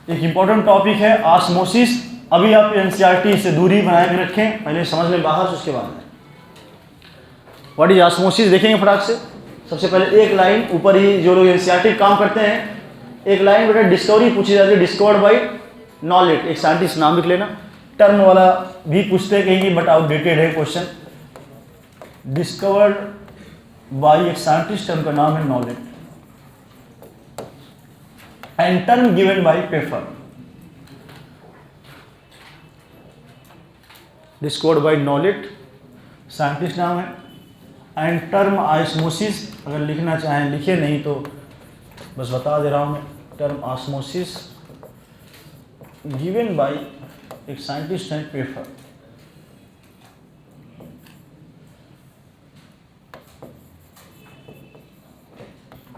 एक important topic है osmosis. अभी आप एनसीईआरटी से दूरी बनाए के रखें, पहले समझ लें बाहर से, उसके बाद में व्हाट इज ऑस्मोसिस देखेंगे फटाक से। सबसे पहले एक लाइन ऊपर ही, जो लोग एनसीईआरटी काम करते हैं, एक लाइन बेटा डिस्कवरी पूछी जाती है, डिस्कवर्ड बाई नॉलेज। एक साइंटिस्ट नाम लिख लेना। टर्म वाला भी पूछते हैं कहीं, बट आउटडेटेड है क्वेश्चन। डिस्कवर्ड बाई एक साइंटिस्ट, टर्म का नाम है knowledge, and term given by paper. Discovered by knowledge scientist नाम है, एंड टर्म ऑस्मोसिस अगर लिखना चाहें लिखे, नहीं तो बस बता दे रहा हूँ मैं। टर्म ऑस्मोसिस गिवन बाई एक साइंटिस्ट एंड पेपर।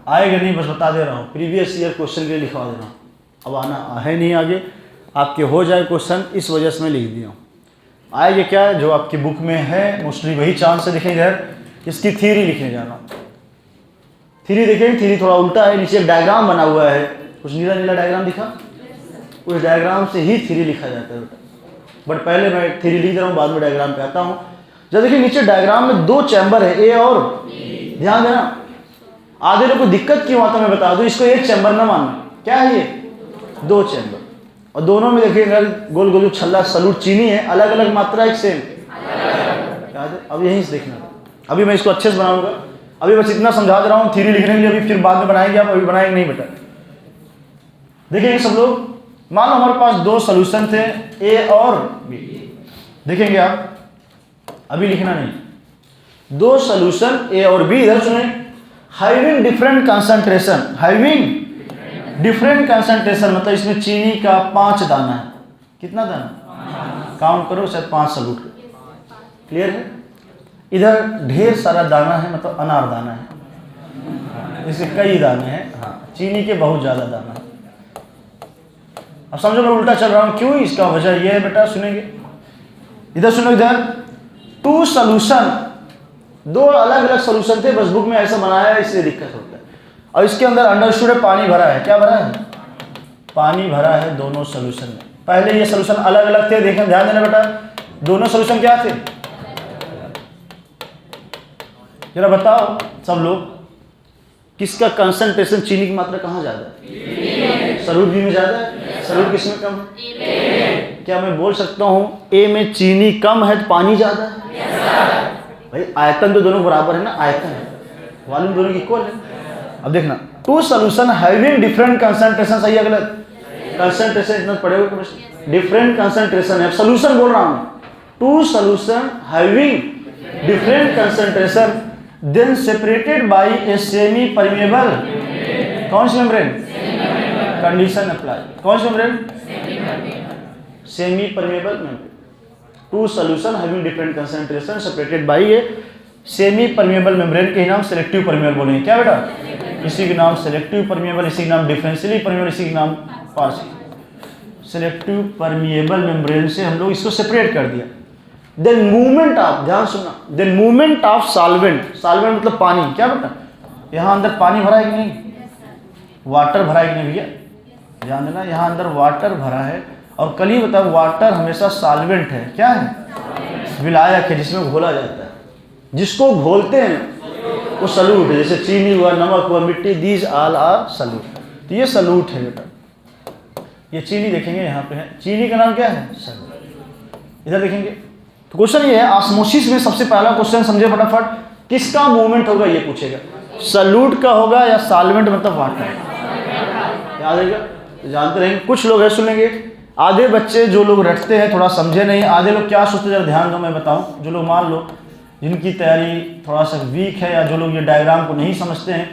आएगा नहीं, बस बता दे रहा हूँ, प्रीवियस ईयर क्वेश्चन के लिए लिखवा दे रहा हूँ। अब आना है नहीं आगे, आपके हो जाए क्वेश्चन, इस वजह से मैं लिख दिया हूँ। आएगा क्या है जो आपकी बुक में है, मोस्टली वही चांस से लिखेंगे। यार इसकी थ्योरी लिखने जा रहा हूँ। थ्योरी देखेंगे, थ्योरी थोड़ा उल्टा है, नीचे एक डायग्राम बना हुआ है, कुछ नीला नीला डायग्राम दिखा, उस डायग्राम से ही थ्योरी लिखा जाता है बेटा। बट पहले मैं थ्योरी लिख रहा हूँ, बाद में डायग्राम पे आता हूँ। जब देखिए नीचे डायग्राम में दो चैम्बर है, ए और ध्यान देना। आधे लोग को दिक्कत क्यों आता मैं बता दूं, इसको एक चैम्बर ना मानना। क्या है ये? दो चैम्बर, और दोनों में देखिए गोल गोल छल्ला सलूट चीनी है, अलग अलग मात्रा, एक सेम। अब यहीं से देखना, अभी मैं इसको अच्छे से बनाऊंगा। अभी बस इतना समझा दे रहा हूँ थ्योरी लिखने के लिए, अभी फिर बाद में बनाएंगे आप, अभी बनाएंगे नहीं बेटा। देखिए सब लोग, मान लो हमारे पास दो सोल्यूशन थे, ए और बी। देखेंगे आप, अभी लिखना नहीं। दो सोल्यूशन ए और बी, इधर सुने, having different concentration. Having different concentration मतलब इसमें चीनी का 5 दाना है। कितना दाना? काउंट करो, शायद 5 सलूट। क्लियर है? इधर ढेर सारा दाना है, मतलब अनार दाना है, इसके कई दाने हैं। हाँ, चीनी के बहुत ज़्यादा दाना है। अब समझो मैं उल्टा चल रहा हूँ, क्यों? इसका वजह यह है बेटा, सुनेंगे इधर, सुनो इधर। 2 सोल्यूशन, दो अलग अलग सोल्यूशन थे, बस बुक में ऐसा बनाया है, इसलिए दिक्कत होता है। और इसके अंदर अंडरस्टूड है पानी भरा है। क्या भरा है? पानी भरा है दोनों सोल्यूशन में। पहले ये सोल्यूशन अलग अलग थे, देखें ध्यान देना बेटा। दोनों सोल्यूशन क्या थे जरा बताओ सब लोग, किसका कंसंट्रेशन चीनी की मात्रा कहाँ ज्यादा है? सलूट बी में ज्यादा है, सलूट किस में कम है? क्या मैं बोल सकता हूँ ए में चीनी कम है तो पानी ज्यादा है? भाई आयतन तो दोनों बराबर है ना, आयतन है, वॉल्यूम दोनों की इक्वल है। अब देखना, 2 सोल्यूशन हैविंग डिफरेंट कंसंट्रेशन, सही है गलत? कंसंट्रेशन इतना पड़ेगा, डिफरेंट कंसंट्रेशन है, सोल्यूशन बोल रहा हूँ। 2 solution having different concentration then separated by a semi permeable, कौन सी मेम्ब्रेन? कंडीशन अप्लाई, कौन सी membrane? Semi permeable membrane. 2 solution having different concentration separated by a semi permeable membrane के नाम सेलेक्टिव परमेबल बोलेंगे। क्या बेटा? इसी के नाम सेलेक्टिव परमेबल, इसी के नाम डिफरेंशियली परमेबल, इसी के नाम पार्शियल। सेलेक्टिव परमेबल मेम्ब्रेन से हम लोग इसको सेपरेट कर दिया। देन मूवमेंट ऑफ, ध्यान सुनना, then movement of solvent. Solvent मतलब पानी। क्या बेटा? यहाँ अंदर पानी भरा है कि नहीं? वाटर भरा है कि नहीं भैया? ध्यान देना, यहाँ अंदर वाटर भरा है। और कल ही बताओ, वाटर हमेशा सॉल्वेंट है। क्या है? विलायक है, जिसमें घोला जाता है। जिसको घोलते हैं वो सलूट है, जैसे चीनी हुआ, नमक हुआ, मिट्टी, दीज ऑल आर सलूट। तो ये सलूट है बेटा। ये चीनी देखेंगे यहाँ पे है, चीनी का नाम क्या है? सलूट। इधर देखेंगे तो क्वेश्चन ये है, ऑस्मोसिस में सबसे पहला क्वेश्चन समझे फटाफट, किसका मूवमेंट होगा ये पूछेगा। सलूट का होगा या सॉल्वेंट मतलब वाटर? याद रहेगा, जानते रहेंगे। कुछ लोग है, सुनेंगे, आधे बच्चे जो लोग रटते हैं थोड़ा समझे नहीं, आधे लोग क्या सोचते हैं, जरा ध्यान दो मैं बताऊं। जो लोग मान लो जिनकी तैयारी थोड़ा सा वीक है, या जो लोग ये डायग्राम को नहीं समझते हैं,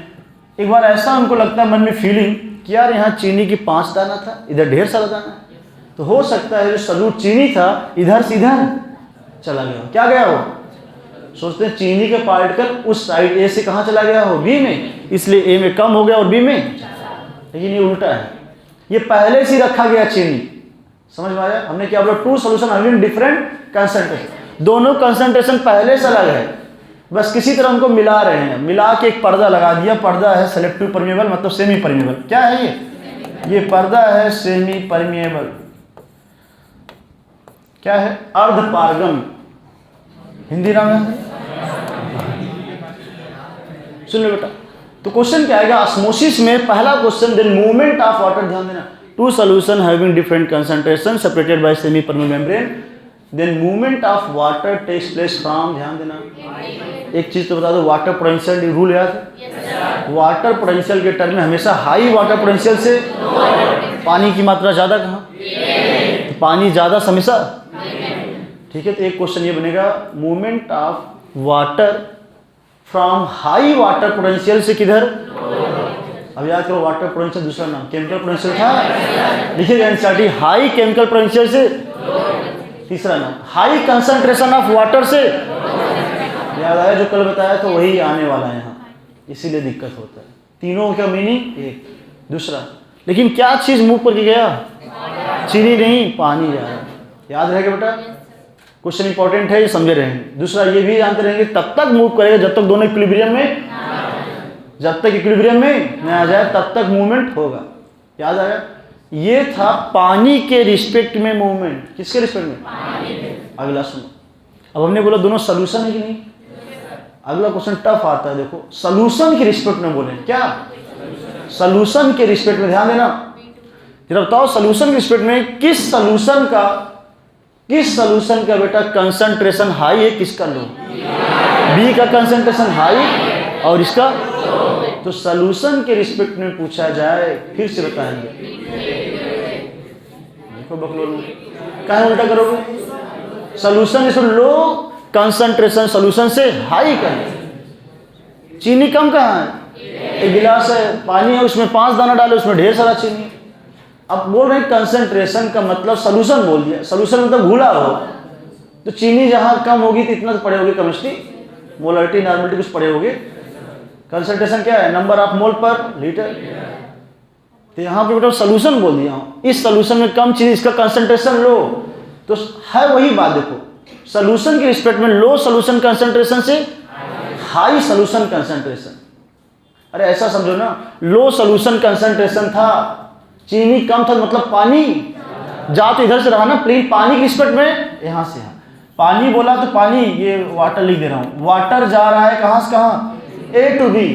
एक बार ऐसा उनको लगता है मन में फीलिंग कि यार यहाँ चीनी की 5 दाना था, इधर ढेर सारा दाना है, तो हो सकता है जो सलूट चीनी था इधर से इधर चला गया। क्या गया हो? सोचते हैं चीनी का पार्टिकल उस साइड ए से कहाँ चला गया हो? बी में, इसलिए ए में कम हो गया और बी में। लेकिन ये उल्टा है, ये पहले से रखा गया चीनी। समझ में आया? हमने क्या बोला? 2 सोल्यूशन हैविंग डिफरेंट कंसंट्रेशन, दोनों कंसंट्रेशन पहले से अलग है, बस किसी तरह उनको मिला रहे हैं। मिला के एक पर्दा लगा दिया, पर्दा है सेलेक्टिव परमेबल मतलब सेमी परमेबल। क्या है ये? ये पर्दा है सेमी परमिएबल, क्या है, अर्ध पारगम, हिंदी नाम है। सुन लो बेटा, तो क्वेश्चन क्या आएगा ऑस्मोसिस में, पहला question, then movement of water, ध्यान देना, two solution having different concentration separated by semi permeable membrane, then movement of water takes place from, ध्यान देना, एक चीज तो बता दो, वाटर पोटेंशियल रूल याद है, वाटर पोटेंशियल के टर्म में हमेशा हाई वाटर पोटेंशियल से पानी की मात्रा ज्यादा, कहाँ, तो पानी ज्यादा हमेशा, ठीक है। तो एक क्वेश्चन ये बनेगा, movement of water from high water potential से किधर, अब याद करो, वाटर पोटेंशियल दूसरा नाम केमिकल पोटेंशियल था, लिखिएगा एनसीईआरटी, हाई केमिकल पोटेंशियल से तीसरा नाम, हाई कंसंट्रेशन ऑफ वाटर से, याद आया जो कल बताया तो वही आने वाला है यहाँ, इसीलिए दिक्कत होता है। तीनों का मीनिंग एक, दूसरा, लेकिन क्या चीज मुंह पर गया, चीनी नहीं, पानी जा रहा है, याद रहेगा बेटा, क्वेश्चन इंपॉर्टेंट है, ये समझे रहेंगे। दूसरा ये भी जानते रहेंगे, तब तक मूव करेगा जब तक दोनों इक्विलिब्रियम में, जब तक इक्विलिब्रियम में न आ जाए तब तक मूवमेंट होगा, याद आया। ये था पानी के रिस्पेक्ट में मूवमेंट, किसके रिस्पेक्ट में, अगला सुनो, अब हमने बोला दोनों सोल्यूशन है कि नहीं, अगला क्वेश्चन टफ आता है, देखो सोल्यूशन के रिस्पेक्ट में बोले, क्या सोल्यूशन के रिस्पेक्ट में, ध्यान देना, जरा बताओ सोल्यूशन के रिस्पेक्ट में किस सोल्यूशन का बेटा कंसंट्रेशन हाई है, किसका लो, बी का कंसंट्रेशन हाई और इसका, तो सोल्यूशन के रिस्पेक्ट में पूछा जाए, फिर से बताएंगे, देखो बकलोल कहाँ उल्टा करोगे, सोल्यूशन इसमें लो कंसंट्रेशन, सोल्यूशन से हाई का, चीनी कम कहाँ है, एक गिलास है पानी है उसमें 5 दाना डाले, उसमें ढेर सारा चीनी, अब बोल रहे हैं कंसंट्रेशन का मतलब सोल्यूशन बोल दिया, सोल्यूशन मतलब घुला हो, तो चीनी जहां कम होगी तो इतना तो पढ़े होगे केमिस्ट्री, मोलरिटी नॉर्मलिटी कुछ पढ़े होगे, कंसंट्रेशन क्या है, नंबर ऑफ मोल पर लीटर, तो यहाँ पे बेटा सोल्यूशन बोल दिया हूँ, इस सोल्यूशन में कम चीनी, इसका कंसंट्रेशन लो, तो है वही बात, देखो सोल्यूशन के रिस्पेक्ट में लो सोल्यूशन कंसंट्रेशन से हाई सोल्यूशन कंसंट्रेशन, अरे ऐसा समझो ना, लो सोल्यूशन कंसंट्रेशन था, चीनी कम था, मतलब पानी जा तो इधर से रहा ना, प्लेन पानी के रिस्पेक्ट में यहां से यहाँ, पानी बोला तो पानी, ये वाटर लिख दे रहा हूं, वाटर जा रहा है कहां से कहां, ए टू बी,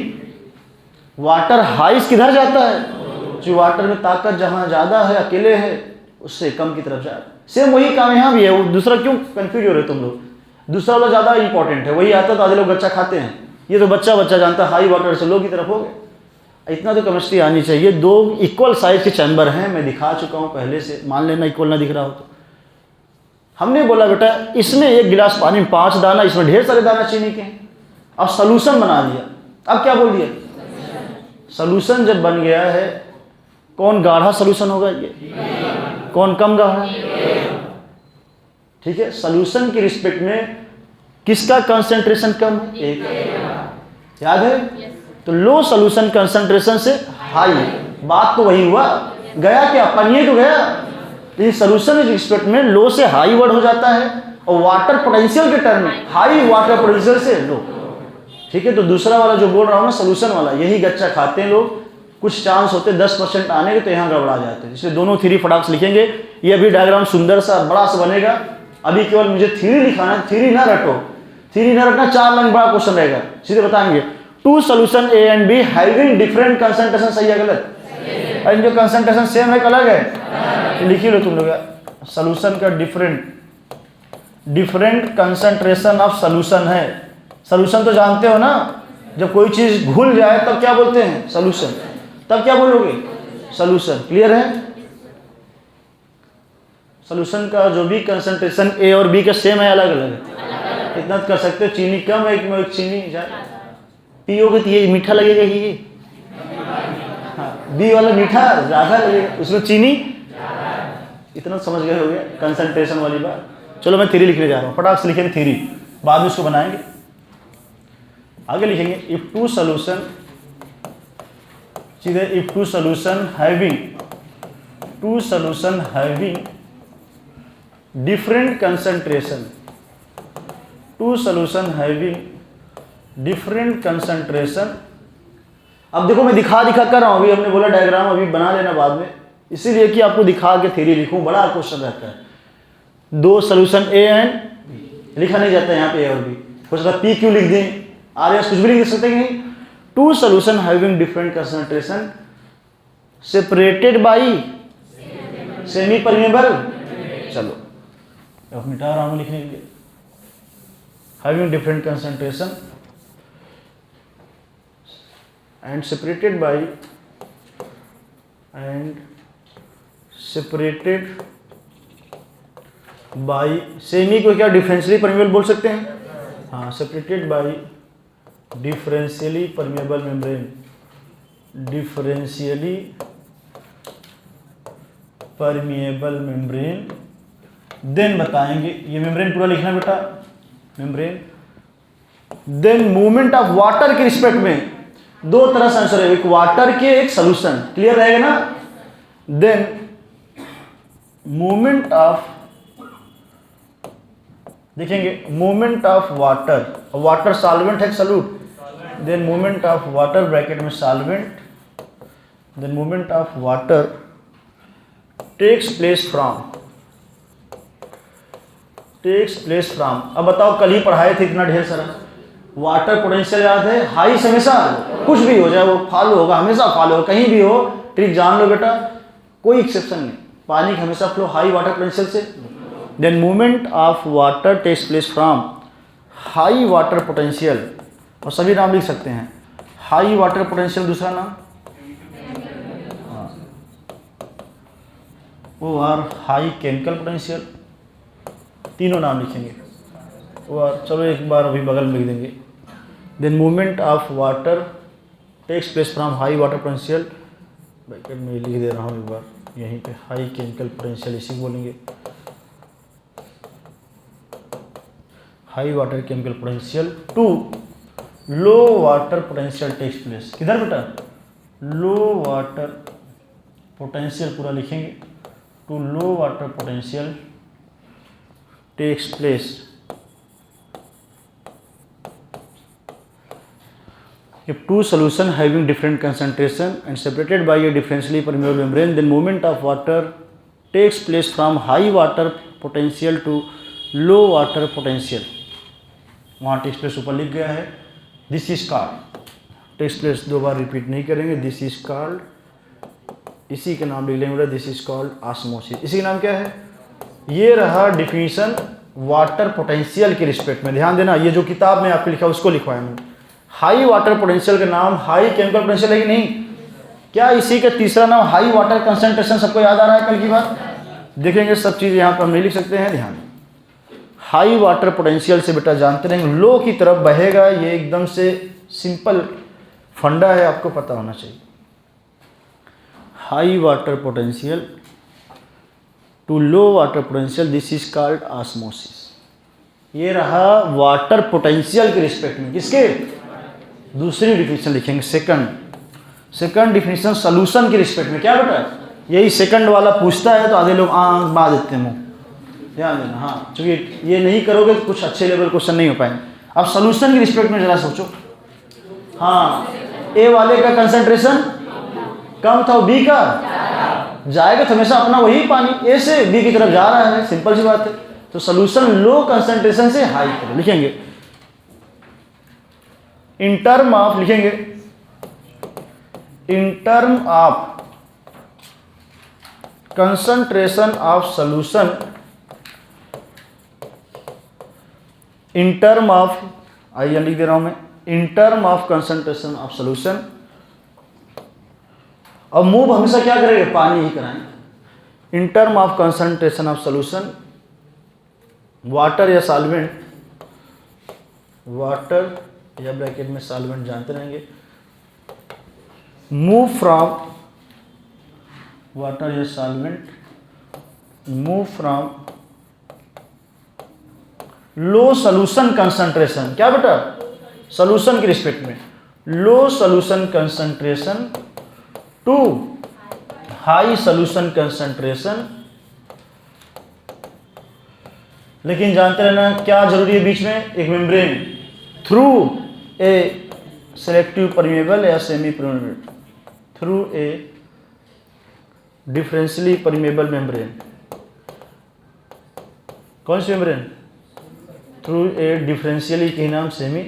वाटर हाई किधर जाता है, जो वाटर में ताकत जहां ज्यादा है, अकेले है, उससे कम की तरफ जा रहा है, सेम वही काम यहाँ भी है, दूसरा क्यों कंफ्यूज हो रहे तुम लोग, दूसरा वाला ज्यादा इंपॉर्टेंट है, वही आता तो आधे लोग बच्चा खाते हैं, ये तो बच्चा जानता है, हाई वाटर से लो की तरफ हो गए, इतना तो केमिस्ट्री आनी चाहिए। 2 इक्वल साइज के चैम्बर हैं, मैं दिखा चुका हूं पहले से, मान लेना इक्वल ना दिख रहा हो तो, हमने बोला बेटा इसमें 1 गिलास पानी में 5 दाना, इसमें ढेर सारे दाना चीनी के हैं, अब सोल्यूशन बना दिया, अब क्या बोल दिया, सोल्यूशन जब बन गया है, कौन गाढ़ा सोल्यूशन होगा, ये कौन कम गाढ़ा, ठीक है, सोल्यूशन के रिस्पेक्ट में किसका कंसंट्रेशन कम है, एक, याद है, तो लो सोल्यूशन कंसंट्रेशन से हाई, बात तो वही हुआ, गया क्या, पानी तो गया, लेकिन सोल्यूशन के रिस्पेक्ट में लो से हाई वर्ड हो जाता है, और वाटर पोटेंशियल के टर्म में हाई वाटर पोटेंशियल से लो, ठीक है। तो दूसरा वाला जो बोल रहा हूँ ना सोल्यूशन वाला, यही गच्चा खाते हैं लोग, कुछ चांस होते 10% आने के, तो यहाँ गड़बड़ा जाते हैं, इसलिए दोनों थ्री फटाक लिखेंगे, ये अभी डायग्राम सुंदर सा बड़ा सा बनेगा, अभी केवल मुझे थ्री लिखाना है, थ्री ना रटो, थ्री ना रटना, 4 लाइन बड़ा क्वेश्चन रहेगा, सीधे बताएंगे, 2 solution A and be having different concentration, सही है गलत, और इनके कंसंट्रेशन सेम है अलग है, तो लिखी लो तुम लोग, सॉल्यूशन का डिफरेंट कंसंट्रेशन ऑफ सॉल्यूशन है, सॉल्यूशन तो जानते हो ना, जब कोई चीज घुल जाए तब क्या बोलते हैं, सॉल्यूशन, तब क्या बोलोगे, सॉल्यूशन, क्लियर है। सॉल्यूशन का जो भी कंसंट्रेशन ए और बी का सेम है, अलग अलग है, इतना कर सकते हो, चीनी कम है एक चीनी पियोगे तो ये मीठा लगेगा कि ये, हाँ, बी वाला मीठा ज़्यादा लगेगा, उसमें चीनी, इतना समझ गए हो गया कंसंट्रेशन वाली बात। चलो मैं थ्री लिखने जा रहा हूँ, फटाक से लिखेंगे थ्री, बाद में उसको बनाएंगे, आगे लिखेंगे इफ टू सोल्यूशन, सीधे if two solution having different concentration, two solution having different concentration. अब देखो मैं दिखा कर रहा हूं, अभी हमने बोला डायग्राम अभी बना लेना बाद में, इसीलिए कि आपको दिखा के थ्योरी लिखूं, बड़ा क्वेश्चन रहता है। 2 सोल्यूशन ए एंड लिखा नहीं जाता है यहाँ पे ए और बी, हो सकता है पी क्यू लिख दें, आर एस कुछ भी लिख सकते हैं कि नहीं। 2 solution having different concentration separated by semi permeable, चलो अब मिटा रहा हूँ लिखने के लिए, having different concentration and separated by semi को क्या डिफरेंशियली परमेबल बोल सकते हैं, हाँ, separated by differentially permeable membrane, differentially permeable membrane. Then बताएंगे, ये मेम्ब्रेन पूरा लिखना बेटा, membrane. Then movement of water के रिस्पेक्ट में 2 तरह से आंसर है, एक वाटर के एक सोल्यूशन, क्लियर रहेगा ना। देन मूवमेंट ऑफ, देखेंगे movement of water, water solvent है solute, then movement of water bracket में solvent, then movement of water takes place from, अब बताओ कल ही पढ़ाए थे इतना ढेर सारा, वाटर पोटेंशियल याद है, हाई से हमेशा कुछ भी हो जाए वो फॉलो होगा, हमेशा फॉलो होगा, कहीं भी हो, ट्रिक जान लो बेटा, कोई एक्सेप्शन नहीं, पानी का हमेशा फ्लो हाई वाटर पोटेंशियल से। Then movement of water takes place from high water potential, और सभी नाम लिख सकते हैं, हाई वाटर पोटेंशियल दूसरा नाम, वो आर हाई केमिकल पोटेंशियल, तीनों नाम लिखेंगे, और चलो एक बार अभी बगल में लिख देंगे। Then movement of water takes place from high water potential, bracket में लिख दे रहा हूँ एक बार यहीं पे, हाई केमिकल पोटेंशियल इसी बोलेंगे, high water chemical potential to low water potential takes place, किधर बेटा, लो वाटर पोटेंशियल पूरा लिखेंगे, to low water potential takes place. If 2 solution having different concentration and separated by a differentially permeable membrane, then movement of water takes place from high water potential to low water potential. वहाँ takes place ऊपर लिख गया है, this is called, takes place 2 बार repeat नहीं करेंगे, this is called, इसी के नाम लिख लेंगे, दिस इज कॉल्ड ऑस्मोसिस, इसी का नाम क्या है। ये रहा डिफिनीशन वाटर पोटेंशियल के रिस्पेक्ट में, ध्यान देना, ये जो किताब में आपको लिखा उसको लिखवाया मैंने। हाई वाटर पोटेंशियल का नाम हाई केमिकल पोटेंशियल है कि नहीं, क्या इसी का तीसरा नाम हाई वाटर कंसंट्रेशन, सबको याद आ रहा है कल की बात, देखेंगे सब चीज़ यहाँ पर हम नहीं लिख सकते हैं, ध्यान। हाई वाटर पोटेंशियल से बेटा जानते रहेंगे लो की तरफ बहेगा, ये एकदम से सिंपल फंडा है, आपको पता होना चाहिए। High water potential to low water potential, this is called osmosis. ये रहा वाटर पोटेंशियल के रिस्पेक्ट में, किसके, दूसरी डिफिनीशन लिखेंगे, सेकंड डिफिनीशन सॉल्यूशन के रिस्पेक्ट में, क्या बेटा, यही सेकंड वाला पूछता है तो आधे लोग आँख बांध देते हैं, मुँह, ध्यान देना, हाँ, क्योंकि ये नहीं करोगे तो कुछ अच्छे लेवल क्वेश्चन नहीं हो पाएंगे। अब सॉल्यूशन के रिस्पेक्ट में जरा सोचो, हाँ, ए वाले का कंसंट्रेशन कम था, बी का जाएगा तो हमेशा अपना वही पानी ए से बी की तरफ जा रहा है, सिंपल सी बात है। तो सॉल्यूशन लो कंसंट्रेशन से हाई करो, लिखेंगे इन टर्म ऑफ, लिखेंगे in term of concentration of solution, in term of, आइए लिख दे रहा हूं मैं, in term of concentration of solution. अब मूव हमेशा क्या करेंगे, पानी ही कराएंगे। In term of concentration of solution, water या सॉल्वेंट, वाटर या ब्रैकेट में सॉल्वेंट जानते रहेंगे, मूव फ्रॉम वाटर या solvent, move from low solution concentration, क्या बेटा, सॉल्यूशन के रिस्पेक्ट में, low solution concentration to high solution concentration. लेकिन जानते रहना क्या जरूरी है बीच में, एक membrane through a selective permeable या semi permeable, through a differentially permeable membrane. कौन सी मेम्ब्रेन? थ्रू ए डिफरेंशियली के नाम सेमी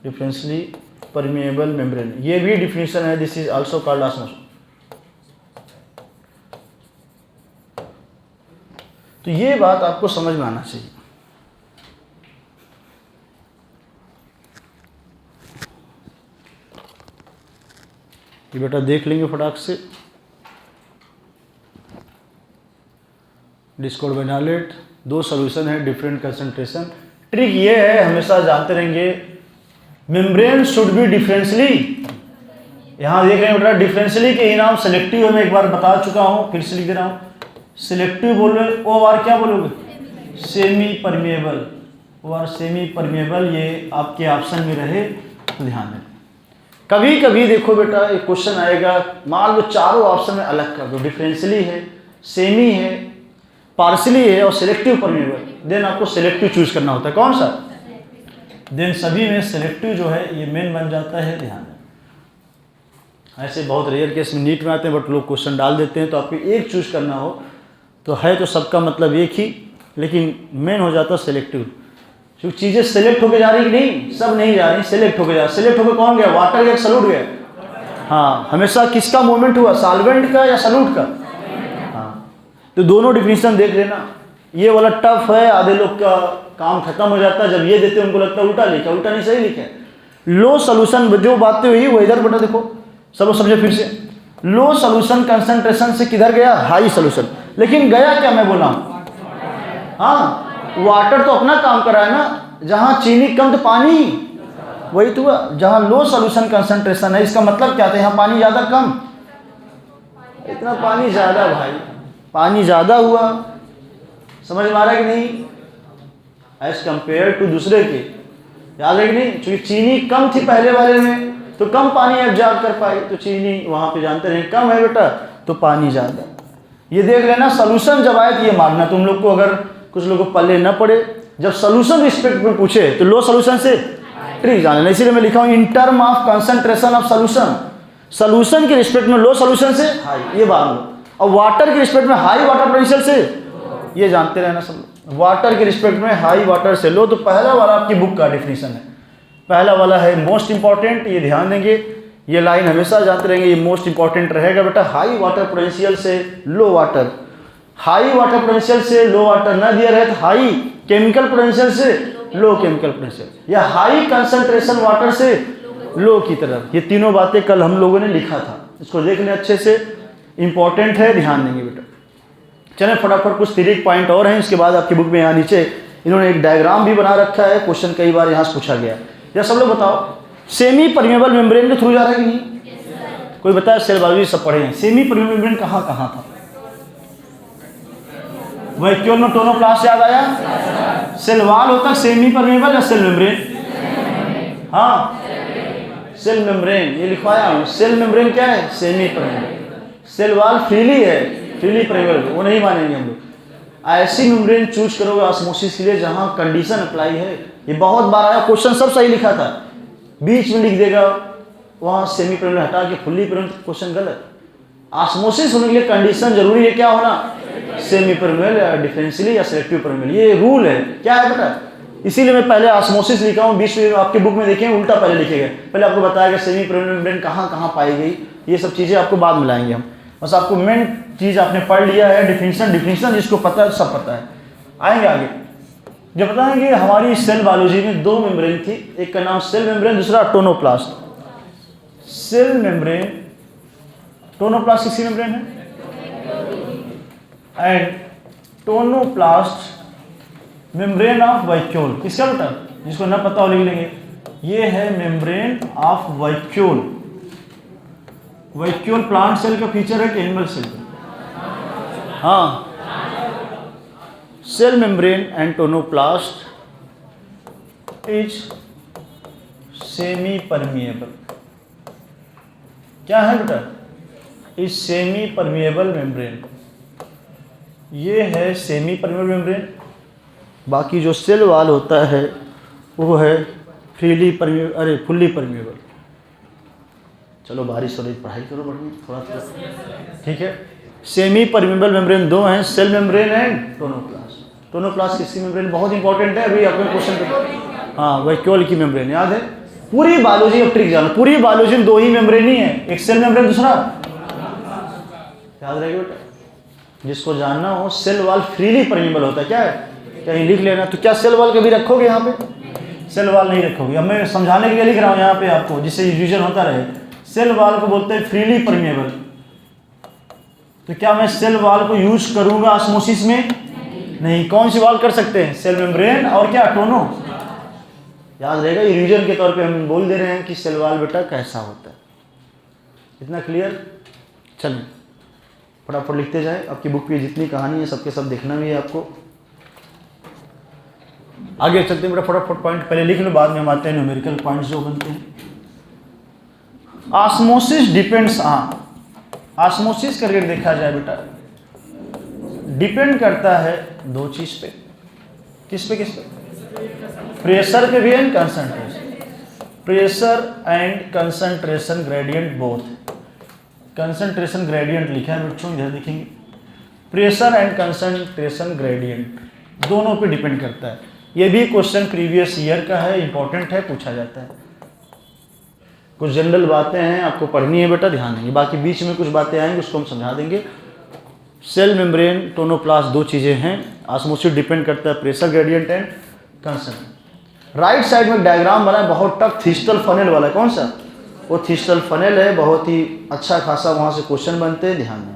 डिफरेंशियली परमेबल मेम्ब्रेन। ये भी डिफिनेशन है, this is also called osmosis. तो ये बात आपको समझ में आना चाहिए। ये बेटा देख लेंगे फटाक से। डिस्कोड बेनालेट, 2 सॉल्यूशन है, डिफरेंट कंसंट्रेशन। ट्रिक ये है, हमेशा जानते रहेंगे, मेम्ब्रेन शुड बी डिफरेंशियली। यहाँ देख रहे हैं बेटा डिफरेंशियली के ही नाम सेलेक्टिव मैं एक बार बता चुका हूँ, फिर से लिख दे रहा हूँ। सिलेक्टिव बोलोगे ओ आर क्या बोलोगे? Semi permeable. O R semi permeable, ये आपके ऑप्शन में रहे तो ध्यान दें। कभी कभी देखो बेटा एक क्वेश्चन आएगा, मान लो चारों ऑप्शन में अलग कर दो, डिफरेंशियली है, सेमी है, पार्शियली है और सिलेक्टिव परमेबल, देन आपको सिलेक्टिव चूज करना होता है। कौन सा? देन सभी में सिलेक्टिव जो है ये मेन बन जाता है, ध्यान दें। ऐसे बहुत रेयर केस में नीट में आते हैं, बट लोग क्वेश्चन डाल देते हैं, तो आपको एक चूज करना हो तो है तो सबका मतलब एक ही, लेकिन मेन हो जाता है सिलेक्टिव। क्योंकि चीज़ें सेलेक्ट होके जा रही कि नहीं, सब नहीं जा रही, सेलेक्ट होके जा रही। सेलेक्ट होकर कौन गया? वाटर गया, सॉल्यूट गया? हाँ, हमेशा किसका मूवमेंट हुआ, सॉल्वेंट का या सॉल्यूट का? हाँ, तो दोनों डिफिनीशन देख लेना। ये वाला टफ है, आधे लोग का काम खत्म हो जाता है जब ये देते हैं, उनको लगता है उल्टा लिखा, उल्टा नहीं सही लिखा है। लो सोल्यूशन जो बातें हुई वो इधर बेटा देखो, सब समझे फिर से। लो सोल्यूशन कंसंट्रेशन से किधर गया? High solution. लेकिन गया क्या मैं बोला? हाँ, वाटर तो अपना काम कर रहा है ना, जहाँ चीनी कम तो पानी वही तो हुआ। जहाँ लो सोल्यूशन कंसंट्रेशन है, इसका मतलब क्या था? यहाँ पानी ज़्यादा कम, इतना पानी ज़्यादा, भाई पानी ज़्यादा हुआ। समझ में आ रहा है कि नहीं? एज कंपेयर टू दूसरे के, याद है कि नहीं? क्योंकि चीनी कम थी पहले वाले में तो कम पानी एब्जॉर्ब कर पाई, तो चीनी वहाँ पे जानते रहे कम है बेटा तो पानी ज़्यादा। ये देख लेना, सोल्यूशन जब आए तो ये मानना। तुम लोग को अगर कुछ लोगों को पल्ले न पड़े, जब सोल्यूशन रिस्पेक्ट में पूछे तो लो सोल्यूशन से ट्रिक जान लेना। इसीलिए मैं लिखा हूँ in term of concentration of solution, solution के रिस्पेक्ट में लो सोल्यूशन से हाई, ये बात लो। और वाटर के रिस्पेक्ट में हाई वाटर पोटेंशियल से, ये जानते रहना सब। वाटर के रिस्पेक्ट में हाई वाटर से लो। तो पहला वाला आपकी बुक का डिफिनीशन है, पहला वाला है मोस्ट इंपॉर्टेंट, ये ध्यान देंगे। ये लाइन हमेशा जानते रहेंगे, ये मोस्ट इंपॉर्टेंट रहेगा बेटा। हाई वाटर पोटेंशियल से लो वाटर, हाई वाटर पोटेंशियल से लो वाटर न दिया रहे तो हाई केमिकल पोटेंशियल से लो केमिकल पोटेंशियल, या हाई कंसंट्रेशन वाटर से लो की तरफ। ये तीनों बातें कल हम लोगों ने लिखा था, इसको देख लें अच्छे से, इंपॉर्टेंट है, ध्यान देंगे बेटा। चलें फटाफट कुछ थ्योरी पॉइंट और हैं, इसके बाद आपकी बुक में यहाँ नीचे इन्होंने एक डायग्राम भी बना रखा है, क्वेश्चन कई बार यहाँ से पूछा गया है। या सब लोग बताओ, सेमी परमेबल मेम्ब्रेन के थ्रू जा रहा है कि नहीं? कोई बताया? सेल बायोलॉजी सब पढ़े हैं। सेमी परमेबल मेम्ब्रेन कहाँ कहाँ था? वैक्यूल में टोनोप्लास्ट याद आया? सेल वॉल होता है सेमी परमेबल या सेल मेम्ब्रेन? हाँ, सेल मेम्ब्रेन, ये लिखवाया हूँ। सेल मेम्ब्रेन क्या है? Semi permeable. Cell wall freely है, फ्रीली परमेबल, वो नहीं मानेंगे हम लोग। ऐसी मेम्ब्रेन चूज करोगे ऑस्मोसिस के लिए जहाँ कंडीशन अप्लाई है। ये बहुत बार आया क्वेश्चन, सब सही लिखा था, बीच में लिख देगा वहाँ सेमी परमेबल हटा के फुल्ली परमेबल, क्वेश्चन गलत। ऑस्मोसिस होने के लिए कंडीशन जरूरी है, क्या होना? सेमी परमेबल या डिफरेंशियली या सिलेक्टिव परमेबल, ये रूल है। क्या है बेटा? इसीलिए मैं पहले ऑस्मोसिस लिखा हूँ, बीच में आपके बुक में देखें उल्टा पहले लिखेगा। पहले आपको बताया कि सेमी परमेबल मेम्ब्रेन कहाँ कहाँ पाई गई, ये सब चीज़ें आपको बाद में लाएंगे हम। बस आपको मेन चीज़ आपने पढ़ लिया है, डिफिनीशन जिसको पता है सब पता है। आएंगे आगे, जब बताएंगे हमारी सेल बायोलॉजी में 2 मेम्ब्रेन थी, एक का नाम सेल मेम्ब्रेन, दूसरा टोनोप्लास्ट। सेल मेम्ब्रेन, टोनोप्लास्ट किसी मेम्ब्रेन है, and tonoplast membrane of vacuole, किसका बेटा? जिसको ना पता हो लिख लेंगे, ये है membrane of vacuole. Vacuole plant cell का फीचर है कि एनिमल सेल का? हाँ, cell membrane and tonoplast is semi permeable. क्या है बेटा? इज सेमी परमिएबल मेम्ब्रेन, ये है सेमी परमिएबल मेम्ब्रेन। बाकी जो सेल वाल होता है वो है फ्रीली परमिएबल, अरे फुल्ली परमिएबल। चलो बारिश हो रही, पढ़ाई करो बढ़िया थोड़ा, ठीक है। सेमी परमेबल मेम्ब्रेन दो हैं, cell membrane and tonoplast. Tonoplast किसकी मेम्ब्रेन? बहुत इंपॉर्टेंट है, अभी आपके क्वेश्चन पे। हाँ, वैक्यूल की मेम्ब्रेन याद है। पूरी बायोलॉजी अब ट्रिक जानो, पूरी बायोलॉजी में दो ही मेम्ब्रेन ही है, एक सेल मेम्ब्रेन, दूसरा याद रहेगा बेटा। जिसको जानना हो, सेल वॉल फ्रीली परमेबल होता है, क्या है, कहीं लिख लेना। तो क्या सेल वॉल कभी रखोगे यहाँ पे? सेल वॉल नहीं रखोगे। अब मैं समझाने के लिए लिख रहा हूँ यहाँ पे आपको, जिससे रिविजन होता रहे। सेल वॉल को बोलते हैं फ्रीली परमेबल। तो क्या मैं सेल वॉल को यूज करूंगा ऑस्मोसिस में? नहीं। कौन सी वॉल कर सकते हैं? सेल मेम्ब्रेन और क्या, टोनो। याद रहेगा, ये रिविजन के तौर पे हम बोल दे रहे हैं कि सेल वॉल बेटा कैसा होता है। इतना क्लियर? चलिए फटाफट लिखते जाए। आपकी बुक पे जितनी कहानी है सबके सब देखना भी है आपको। आगे चलते हैं बेटा, फटाफट पॉइंट पहले लिख लो, बाद में हम आते हैं न्यूमेरिकल पॉइंट्स जो बनते हैं। ऑस्मोसिस डिपेंड्स, हाँ ऑस्मोसिस करके देखा जाए बेटा, डिपेंड करता है दो चीज पे। किस पे? प्रेशर पे भी and concentration. Pressure and concentration gradient both. Concentration gradient लिखा है बच्चों, इधर लिखेंगे। प्रेशर एंड कंसंट्रेशन ग्रेडियंट दोनों पे डिपेंड करता है। ये भी क्वेश्चन प्रीवियस ईयर का है, इंपॉर्टेंट है, पूछा जाता है। कुछ जनरल बातें हैं आपको पढ़नी है बेटा, ध्यान देंगे। बाकी बीच में कुछ बातें आएंगी, उसको हम समझा देंगे। सेल मेम्ब्रेन, टोनोप्लास्ट दो चीज़ें हैं। ऑस्मोसिस डिपेंड करता है pressure gradient and concentration. Right side में डायग्राम बना है बहुत टफ, थिस्टल फनेल वाला। कौन सा? वो थिस्टल फनेल है, बहुत ही अच्छा खासा वहाँ से क्वेश्चन बनते हैं, ध्यान दें।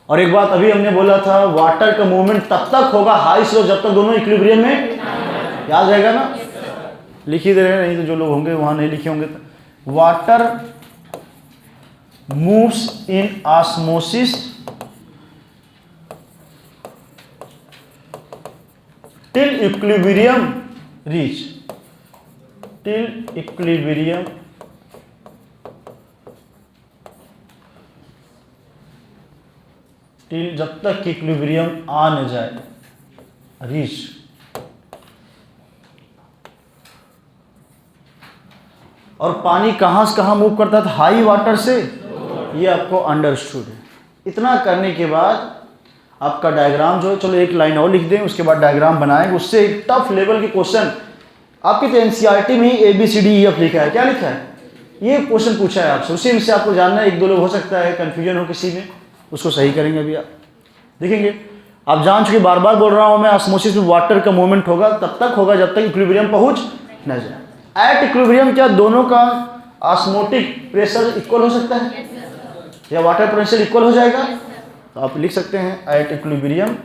और एक बात अभी हमने बोला था, वाटर का मूवमेंट तब तक होगा हाई स्लो जब तक दोनों इक्विलिब्रियम में, याद रहेगा ना? लिख ही दे रहे हैं, नहीं तो जो लोग होंगे वहां नहीं लिखे होंगे। तो water moves in osmosis till equilibrium reach, till equilibrium till, जब तक इक्विलिब्रियम आ न जाए, रीच। और पानी कहाँ से कहाँ मूव करता था? हाई वाटर से, ये आपको अंडरस्टूड है। इतना करने के बाद आपका डायग्राम जो है, चलो एक लाइन और लिख दें, उसके बाद डायग्राम बनाएंगे। उससे एक टफ लेवल के क्वेश्चन आपके तो एनसीईआरटी में ही ABCDEF लिखा है, क्या लिखा है? ये क्वेश्चन पूछा है आपसे, उसी में से आपको जानना है। एक दो लोग हो सकता है कन्फ्यूजन हो किसी में, उसको सही करेंगे अभी आप देखेंगे। आप जान चुके, बार बार बोल रहा हूँ मैं, ऑस्मोसिस में वाटर का मूवमेंट होगा तब तक होगा जब तक इक्विलिब्रियम पहुँच न जाए। एट इक्विलिब्रियम क्या दोनों का ऑस्मोटिक प्रेशर इक्वल हो सकता है या वाटर पोटेंशियल इक्वल हो जाएगा? तो आप लिख सकते हैं एट इक्विलिब्रियम,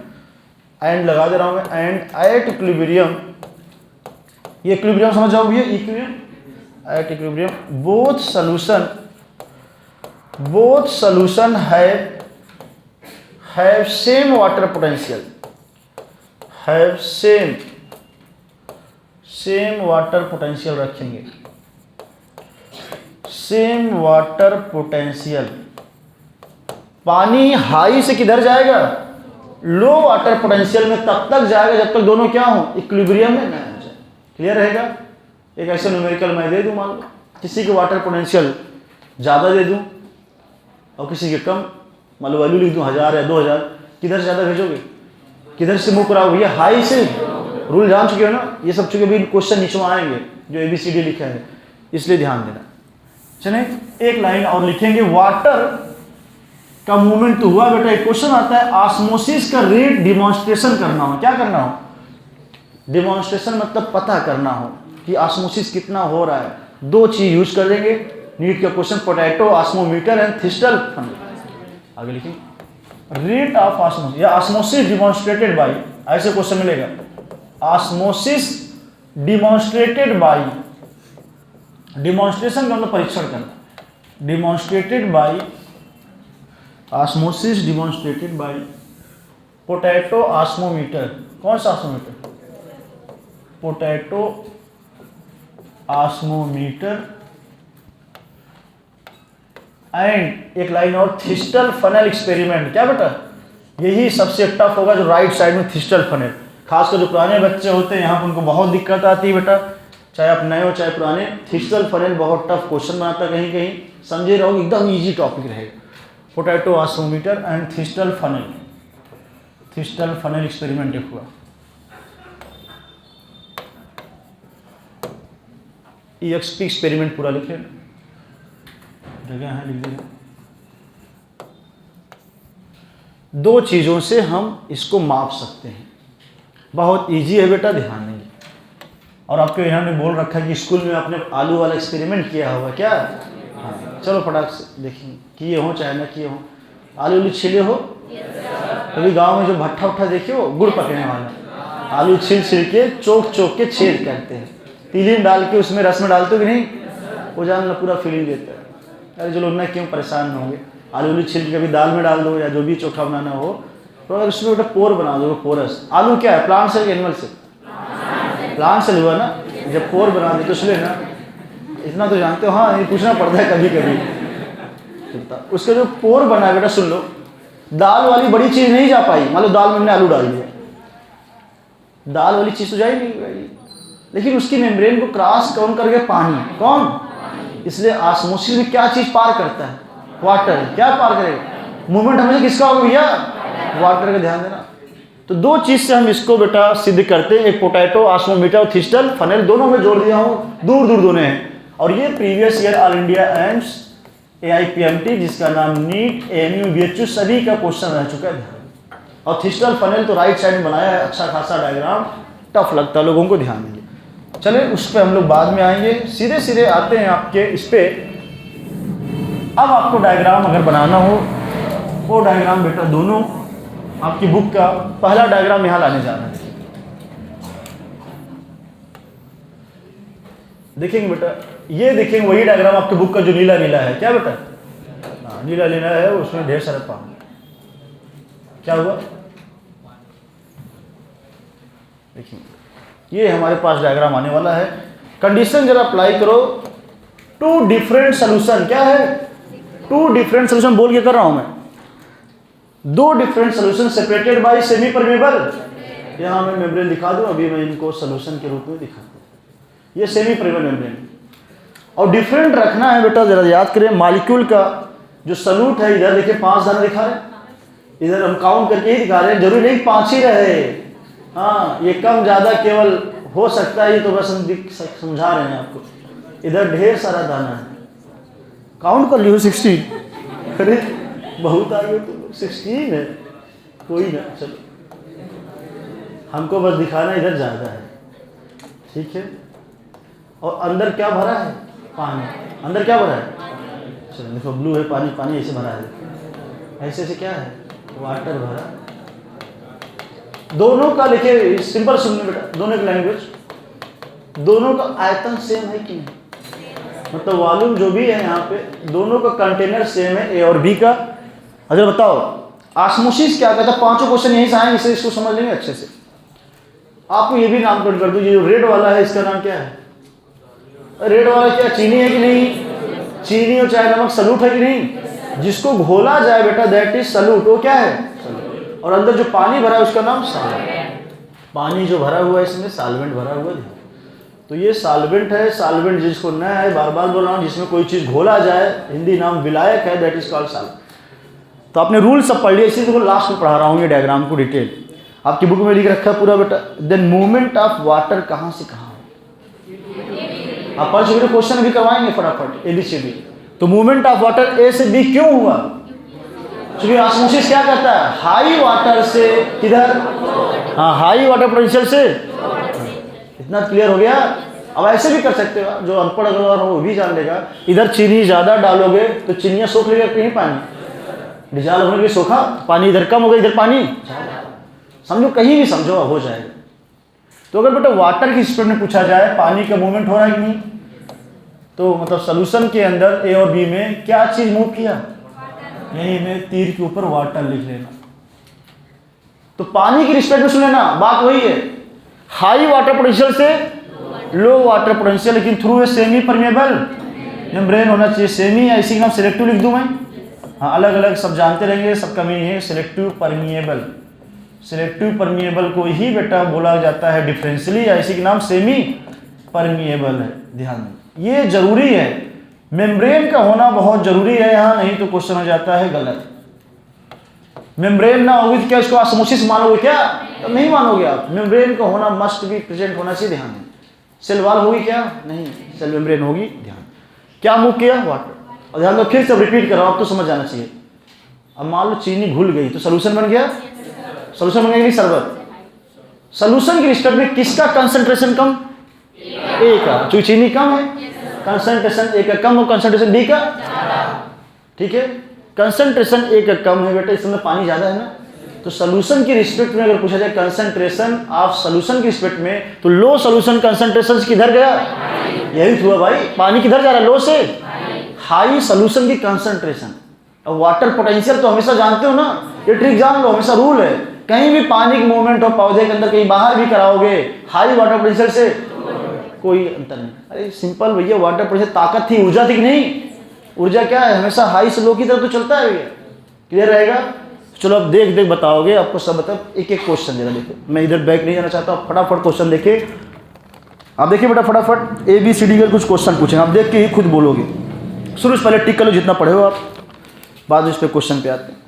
एंड लगा दे रहा हूं मैं, एंड एट इक्विलिब्रियम, ये इक्विलिब्रियम समझ जाओ भैया, equilibrium, at equilibrium both solution have same water potential, have same water potential रखेंगे। सेम वाटर पोटेंशियल, पानी हाई से किधर जाएगा? लो वाटर पोटेंशियल में तब तक जाएगा जब तक दोनों क्या हो? इक्विलिब्रियम में ना आ जाए। क्लियर रहेगा? एक ऐसे न्यूमेरिकल मैं दे दूं, मान लो किसी के वाटर पोटेंशियल ज़्यादा दे दूं और किसी के कम, मान लो वैल्यू लिख दूं 1000 या 2000, किधर से ज़्यादा भेजोगे? किधर से मूव कराओगे? भैया हाई से। रूल जान चुके हो ना, ये सब चुके भी क्वेश्चन नीचे में आएंगे जो ABCD लिखा है, इसलिए ध्यान देना। चलिए एक लाइन और लिखेंगे, वाटर का मूवमेंट तो हुआ बेटा। एक क्वेश्चन आता है, ऑस्मोसिस का रेट डिमॉन्स्ट्रेशन करना हो, क्या करना हो? डिमॉन्स्ट्रेशन मतलब पता करना हो कि ऑस्मोसिस कितना हो रहा है। दो चीज यूज कर देंगे, नीट का question, potato osmometer and thistle funnel. आगे लिखेंगे रेट ऑफ ऑस्मोसिस या ऑस्मोसिस डिमॉन्स्ट्रेटेड बाय, ऐसे क्वेश्चन मिलेगा। ऑस्मोसिस डिमॉन्स्ट्रेटेड बाय, डिमॉन्स्ट्रेशन का मतलब परीक्षण करना, demonstrated by, osmosis demonstrated by potato osmometer. कौन सा ऑस्मोमीटर? पोटैटो ऑस्मोमीटर एंड एक लाइन और, थिस्टल फनेल एक्सपेरिमेंट। क्या बेटा? यही सबसे टफ होगा जो राइट साइड में थिस्टल फनेल, खासकर जो पुराने बच्चे होते हैं यहाँ पर उनको बहुत दिक्कत आती है बेटा, चाहे आप नए हो चाहे पुराने। थिस्टल फनेल बहुत टफ क्वेश्चन बनाता, कहीं कहीं समझे रहोगे, एकदम इजी टॉपिक रहेगा। Potato osmometer and thistle funnel, thistle funnel experiment एक हुआ। EXP एक्सपेरिमेंट पूरा लिख लेना, जगह है लिख देना। दो चीज़ों से हम इसको माप सकते हैं, बहुत इजी है बेटा, ध्यान देंगे। और आपके यहाँ ने बोल रखा है कि स्कूल में आपने आलू वाला एक्सपेरिमेंट किया होगा क्या? हाँ, चलो फटाक से देखेंगे, किए हो चाहे ना किए हो। आलू उलू छिले हो? कभी गांव में जो भट्ठा उट्ठा देखे हो, गुड़ पकने वाला, आलू छिल के चौक के छेद करते हैं, तीली में डाल के उसमें रस में डालते हो कि नहीं, वो जानना पूरा फीलिंग देता है। अरे जो लोग ना क्यों परेशान होंगे, आलू उलू छिल के कभी दाल में डाल दो या जो भी चोखा बनाना हो, तो अगर उसमें बेटा पोर बना दो, पोरस। आलू क्या है, प्लांट से एनिमल से? प्लांट से हुआ ना, जब पोर बना दे तो उसमें ना, इतना तो जानते हो, हाँ ये पूछना पड़ता है कभी कभी। उसका जो पोर बना है बेटा, सुन लो, दाल वाली बड़ी चीज़ नहीं जा पाई, मान लो दाल में हमने आलू डाल दिया, दाल वाली चीज़ तो जा ही नहीं पाएगी, लेकिन उसकी मेम्ब्रेन को क्रॉस कौन करके? पानी। कौन? इसलिए ऑस्मोसिस में क्या चीज़ पार करता है? वाटर। क्या पार करेगा? मूवमेंट हमेशा किसका होगा भैया? वाटर का, ध्यान देना। तो दो चीज़ से हम इसको बेटा सिद्ध करते हैं, एक पोटैटो ऑस्मोमीटर और थिस्टल फनल, दोनों में जोड़ दिया हूँ, दूर दूर दोनों हैं। और ये previous year all India AIIMS AIPMT, जिसका नाम नीट ANU BHU सभी का क्वेश्चन रह चुका है। और थिस्टल फनल तो राइट साइड में बनाया है, अच्छा खासा डायग्राम, टफ लगता है लोगों को, ध्यान देंगे। चले उस पर हम लोग बाद में आएंगे, सीधे सीधे आते हैं आपके इस पे। अब आपको डायग्राम अगर बनाना हो, वो डायग्राम बेटा दोनों आपकी बुक का पहला डायग्राम यहाँ लाने जा रहा है। देखेंगे बेटा, ये देखेंगे वही डायग्राम आपकी बुक का जो नीला नीला है, क्या बेटा? हाँ, नीला नीला है, उसमें ढेर सारा पानी। क्या हुआ? देखिए ये हमारे पास डायग्राम आने वाला है। कंडीशन जरा अप्लाई करो, टू डिफरेंट सोल्यूशन। क्या है? टू डिफरेंट सोल्यूशन बोल के कर रहा हूं मैं, दो different solution separated by semi permeable. यहां मैं मेम्ब्रेन दिखा दूं, अभी मैं इनको सोल्यूशन के रूप में दिखा दूं, ये सेमी परमेबल मेम्ब्रेन। और डिफरेंट रखना है बेटा, जरा याद करें, मॉलिक्यूल का जो सल्यूट है, इधर देखिए 5 दाना दिखा रहे हैं, इधर हम काउंट करके ही दिखा रहे हैं, जरूरी नहीं 5 ही रहे, हाँ ये कम ज़्यादा केवल हो सकता है, ये तो बस हम समझा रहे हैं आपको। इधर ढेर सारा दाना है, काउंट कर लियो 16। अरे बहुत आ गए तो 16 है, कोई ना, चलो हमको बस दिखाना इधर ज़्यादा है, ठीक है। और अंदर क्या भरा है? पानी। अंदर क्या भरा है? चलो देखो, ब्लू है पानी, पानी ऐसे भरा है, ऐसे ऐसे क्या है? वाटर भरा। दोनों का लिखे सिंपल सुनने बेटा, दोनों की लैंग्वेज, दोनों का आयतन सेम है कि नहीं, मतलब वॉल्यूम जो भी है यहाँ पे, दोनों का कंटेनर सेम है, ए और बी का। अच्छा बताओ ऑस्मोसिस क्या कहता है? 5 क्वेश्चन यहीं से आए, इसे इसको समझ लेंगे अच्छे से। आपको ये भी नामकरण कर दूँ, ये जो रेड वाला है इसका नाम क्या है? रेड वाला क्या चीनी है कि नहीं? चीनी और चाय नमक सल्यूट है कि नहीं? जिसको घोला जाए बेटा दैट इज सल्यूट, वो क्या है? और अंदर जो पानी भरा है उसका नाम सॉल्वेंट। पानी जो भरा हुआ है इसमें सॉल्वेंट भरा हुआ है, तो ये सॉल्वेंट है। सॉल्वेंट जिसको न है, बार बार बोल रहा हूँ, जिसमें कोई चीज़ घोला जाए, हिंदी नाम विलायक है, दैट इज कॉल्ड सॉल्वेंट। तो आपने रूल सब पढ़ लिया, इसी को लास्ट में पढ़ा रहा हूँ ये डायग्राम को डिटेल, आपकी बुक में लिख रखा है पूरा बेटा। देन मूवमेंट ऑफ वाटर कहाँ से कहाँ, आप पढ़ चुके, क्वेश्चन भी करवाएंगे फटाफट ABCD। तो मूवमेंट ऑफ वाटर A से B क्यों हुआ? क्योंकि ऑस्मोसिस क्या कहता है? हाई वाटर से किधर? हाँ, हाई वाटर पोटेंशियल से। इतना क्लियर हो गया? अब ऐसे भी कर सकते हो, जो अनपढ़ अगर हो वो भी जान लेगा। इधर चीनी ज़्यादा डालोगे तो चिनियाँ सोख लेगा कहीं पानी, डिजॉल्व होने के लिए सोखा पानी, इधर कम हो गया, इधर पानी, समझो कहीं भी समझो अब हो जाएगा। तो अगर बेटा वाटर की स्पीड में पूछा जाए, पानी का मूवमेंट हो रहा है कि नहीं, तो मतलब सोल्यूशन के अंदर A और B में क्या चीज़ मूव किया? यही में तीर के ऊपर वाटर लिख लेना। तो पानी की रिस्पेक्ट में सुन लेना, बात वही है, हाई वाटर पोटेंशियल से लो वाटर पोटेंशियल, लेकिन through a semi permeable membrane होना चाहिए। सेमी या इसी का नाम सिलेक्टिव लिख दूं मैं, हाँ अलग अलग सब जानते रहेंगे, सबका मीनिंग है सिलेक्टिव परमिएबल। सिलेक्टिव परमिएबल को ही बेटा बोला जाता है डिफरेंशियली, या इसी के नाम सेमी परमिएबल है। ध्यान दें, ये जरूरी है, मेम्ब्रेन का होना बहुत जरूरी है यहाँ, नहीं तो क्वेश्चन हो जाता है गलत। मेम्ब्रेन ना होगी तो क्या इसको ऑस्मोसिस मानोगे क्या? तो नहीं मानोगे आप। मेम्ब्रेन का होना मस्ट भी प्रेजेंट होना चाहिए, ध्यान दें। सेल वॉल होगी क्या? नहीं, सेल मेम्ब्रेन होगी, ध्यान। क्या मूव किया? वाटर। और ध्यान दो, फिर से रिपीट कर रहा हूं, अब तो समझ जाना चाहिए। अब मान लो चीनी घुल गई तो सोल्यूशन बन गया, सोल्यूशन बन गया कि शरबत। सोल्यूशन के रिस्पेक्ट में किसका कंसंट्रेशन कम? ए का, क्योंकि चीनी कम है, कंसंट्रेशन ए का कम और कंसंट्रेशन बी का, ठीक है। कंसंट्रेशन ए का कम है बेटा, इसमें पानी ज्यादा है ना, तो सोल्यूशन की रिस्पेक्ट में अगर पूछा जाए कंसंट्रेशन ऑफ सोल्यूशन की रिस्पेक्ट में, तो लो सोल्यूशन कंसंट्रेशन किधर गया? यही हुआ भाई, पानी किधर जा रहा है? लो से हाई सोल्यूशन की कंसंट्रेशन। अब वाटर पोटेंशियल तो हमेशा जानते हो ना, ये ट्रिक जान लो, हमेशा रूल है। कहीं भी पानी की मूवमेंट हो पौधे के अंदर, कहीं बाहर भी कराओगे, हाई वाटर पोटेंशियल से कोई अंतर नहीं। अरे सिंपल भैया, वाटर पोटेंशियल ताकत थी, ऊर्जा थी कि नहीं? ऊर्जा क्या है? हमेशा हाई से लो की तरफ तो चलता है भैया, क्लियर रहेगा। चलो अब देख देख बताओगे, आपको सब बता। एक एक क्वेश्चन जरा देखो, मैं इधर बैक नहीं जाना चाहता, आप फटाफट क्वेश्चन देखिए। आप देखिए बेटा फटाफट, ABCD के कुछ क्वेश्चन पूछेंगे, आप देख के ही खुद बोलोगे। शुरू से पहले टिक कर लो जितना पढ़े हो आप, बाद में इस पे क्वेश्चन पे आते हैं।